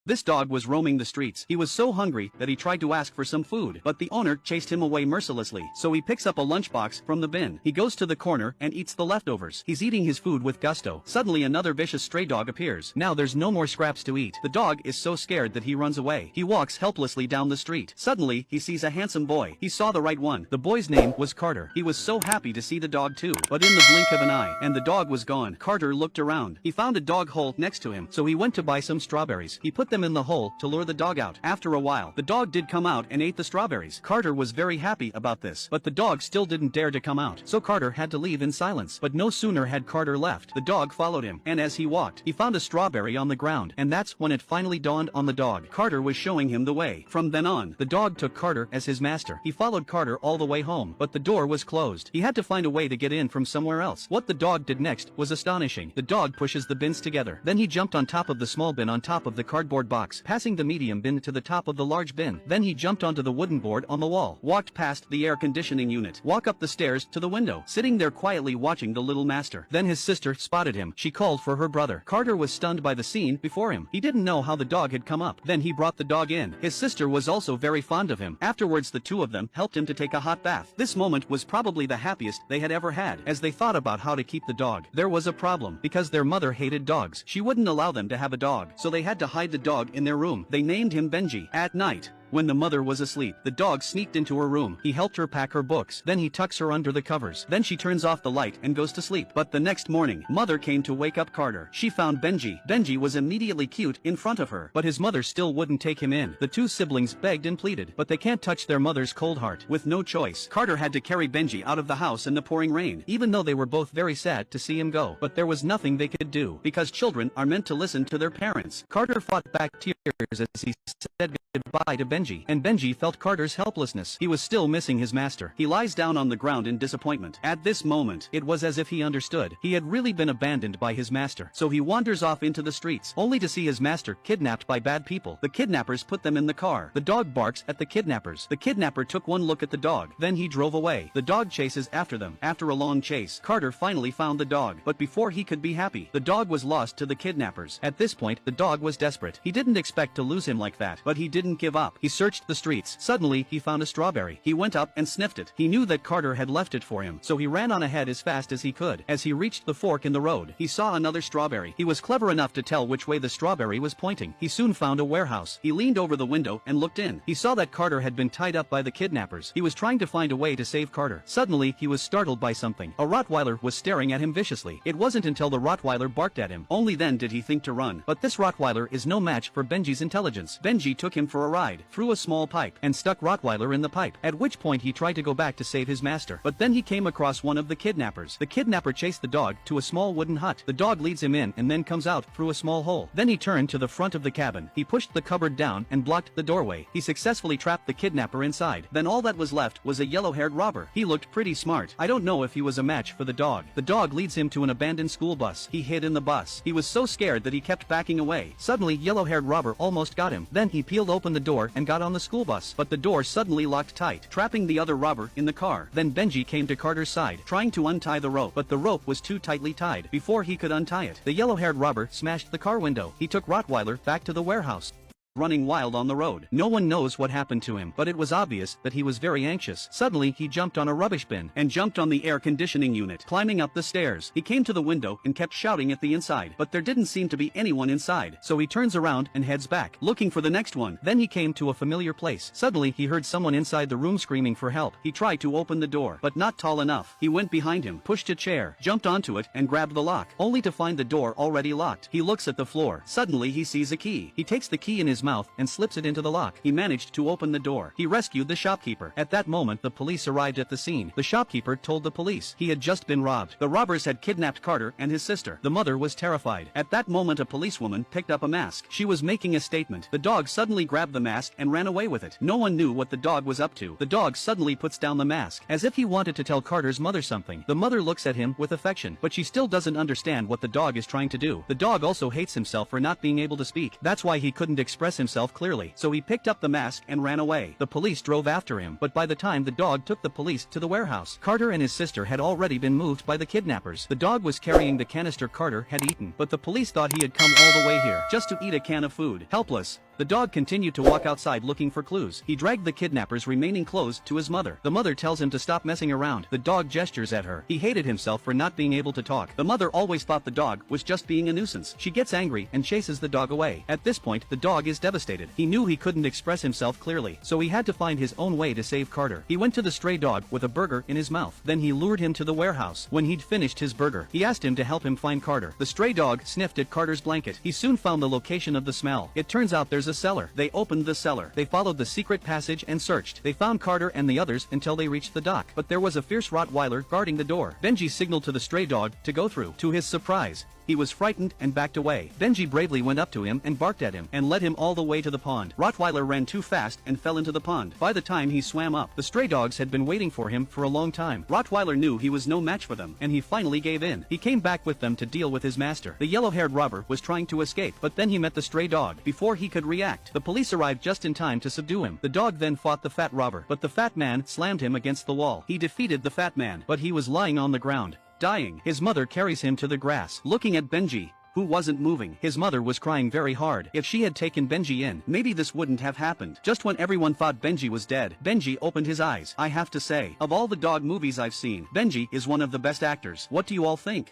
This dog was roaming the streets. He was so hungry that he tried to ask for some food, but the owner chased him away mercilessly. So he picks up a lunchbox from the bin. He goes to the corner and eats the leftovers. He's eating his food with gusto. Suddenly another vicious stray dog appears. Now there's no more scraps to eat. The dog is so scared that he runs away. He walks helplessly down the street. Suddenly, he sees a handsome boy. He saw the right one. The boy's name was Carter. He was so happy to see the dog too, but in the blink of an eye, and the dog was gone. Carter looked around. He found a dog hole next to him, so he went to buy some strawberries. He put them in the hole to lure the dog out. After a while, the dog did come out and ate the strawberries. Carter was very happy about this, but the dog still didn't dare to come out, so Carter had to leave in silence. But no sooner had Carter left, the dog followed him, and as he walked, he found a strawberry on the ground, and that's when it finally dawned on the dog. Carter was showing him the way. From then on, the dog took Carter as his master. He followed Carter all the way home, but the door was closed. He had to find a way to get in from somewhere else. What the dog did next was astonishing. The dog pushes the bins together. Then he jumped on top of the small bin on top of the cardboard box, passing the medium bin to the top of the large bin. Then he jumped onto the wooden board on the wall, walked past the air conditioning unit, walked up the stairs to the window, sitting there quietly watching the little master. Then his sister spotted him. She called for her brother. Carter was stunned by the scene before him. He didn't know how the dog had come up. Then he brought the dog in. His sister was also very fond of him. Afterwards, the two of them helped him to take a hot bath. This moment was probably the happiest they had ever had. As they thought about how to keep the dog, there was a problem, because their mother hated dogs. She wouldn't allow them to have a dog, so they had to hide the dog in their room. They named him Benji. At night, when the mother was asleep, the dog sneaked into her room. He helped her pack her books. Then he tucks her under the covers. Then she turns off the light and goes to sleep. But the next morning, mother came to wake up Carter. She found Benji. Benji was immediately cute in front of her, but his mother still wouldn't take him in. The two siblings begged and pleaded, but they can't touch their mother's cold heart. With no choice, Carter had to carry Benji out of the house in the pouring rain, even though they were both very sad to see him go. But there was nothing they could do, because children are meant to listen to their parents. Carter fought back tears as he said goodbye to Benji, and Benji felt Carter's helplessness. He was still missing his master. He lies down on the ground in disappointment. At this moment, it was as if he understood. He had really been abandoned by his master. So he wanders off into the streets, only to see his master kidnapped by bad people. The kidnappers put them in the car. The dog barks at the kidnappers. The kidnapper took one look at the dog. Then he drove away. The dog chases after them. After a long chase, Carter finally found the dog. But before he could be happy, the dog was lost to the kidnappers. At this point, the dog was desperate. He didn't expect to lose him like that, but he didn't give up. He searched the streets. Suddenly, he found a strawberry. He went up and sniffed it. He knew that Carter had left it for him, so he ran on ahead as fast as he could. As he reached the fork in the road, he saw another strawberry. He was clever enough to tell which way the strawberry was pointing. He soon found a warehouse. He leaned over the window and looked in. He saw that Carter had been tied up by the kidnappers. He was trying to find a way to save Carter. Suddenly, he was startled by something. A Rottweiler was staring at him viciously. It wasn't until the Rottweiler barked at him. Only then did he think to run. But this Rottweiler is no match for Benji's intelligence. Benji took him for a ride through a small pipe and stuck Rottweiler in the pipe, at which point he tried to go back to save his master. But then he came across one of the kidnappers. The kidnapper chased the dog to a small wooden hut. The dog leads him in and then comes out through a small hole. Then he turned to the front of the cabin. He pushed the cupboard down and blocked the doorway. He successfully trapped the kidnapper inside. Then all that was left was a yellow-haired robber. He looked pretty smart. I don't know if he was a match for the dog. The dog leads him to an abandoned school bus. He hid in the bus. He was so scared that he kept backing away. Suddenly, yellow-haired robber almost got him. Then he peeled open the door and got on the school bus, but the door suddenly locked tight, trapping the other robber in the car. Then Benji came to Carter's side, trying to untie the rope, but the rope was too tightly tied. Before he could untie it, the yellow-haired robber smashed the car window. He took Rottweiler back to the warehouse, running wild on the road. No one knows what happened to him, but it was obvious that he was very anxious. Suddenly, he jumped on a rubbish bin and jumped on the air conditioning unit, climbing up the stairs. He came to the window and kept shouting at the inside, but there didn't seem to be anyone inside, so he turns around and heads back, looking for the next one. Then he came to a familiar place. Suddenly, he heard someone inside the room screaming for help. He tried to open the door, but not tall enough. He went behind him, pushed a chair, jumped onto it, and grabbed the lock, only to find the door already locked. He looks at the floor. Suddenly, he sees a key. He takes the key in his mouth and slips it into the lock. He managed to open the door. He rescued the shopkeeper. At that moment, the police arrived at the scene. The shopkeeper told the police he had just been robbed. The robbers had kidnapped Carter and his sister. The mother was terrified. At that moment, a policewoman picked up a mask. She was making a statement. The dog suddenly grabbed the mask and ran away with it. No one knew what the dog was up to. The dog suddenly puts down the mask, as if he wanted to tell Carter's mother something. The mother looks at him with affection, but she still doesn't understand what the dog is trying to do. The dog also hates himself for not being able to speak. That's why he couldn't express express himself clearly, so he picked up the mask and ran away. The police drove after him, but by the time the dog took the police to the warehouse, Carter and his sister had already been moved by the kidnappers. The dog was carrying the canister Carter had eaten, but the police thought he had come all the way here just to eat a can of food. Helpless, the dog continued to walk outside looking for clues. He dragged the kidnappers' remaining clothes to his mother. The mother tells him to stop messing around. The dog gestures at her. He hated himself for not being able to talk. The mother always thought the dog was just being a nuisance. She gets angry and chases the dog away. At this point, the dog is devastated. He knew he couldn't express himself clearly, so he had to find his own way to save Carter. He went to the stray dog with a burger in his mouth. Then he lured him to the warehouse. When he'd finished his burger, he asked him to help him find Carter. The stray dog sniffed at Carter's blanket. He soon found the location of the smell. It turns out there's a cellar. They opened the cellar. They followed the secret passage and searched. They found Carter and the others until they reached the dock. But there was a fierce Rottweiler guarding the door. Benji signaled to the stray dog to go through. To his surprise, he was frightened and backed away. Benji bravely went up to him and barked at him and led him all the way to the pond. Rottweiler ran too fast and fell into the pond. By the time he swam up, the stray dogs had been waiting for him for a long time. Rottweiler knew he was no match for them, and he finally gave in. He came back with them to deal with his master. The yellow-haired robber was trying to escape, but then he met the stray dog. Before he could react, the police arrived just in time to subdue him. The dog then fought the fat robber, but the fat man slammed him against the wall. He defeated the fat man, but he was lying on the ground, dying. His mother carries him to the grass, looking at Benji, who wasn't moving. His mother was crying very hard. If she had taken Benji in, maybe this wouldn't have happened. Just when everyone thought Benji was dead, Benji opened his eyes. I have to say, of all the dog movies I've seen, Benji is one of the best actors. What do you all think?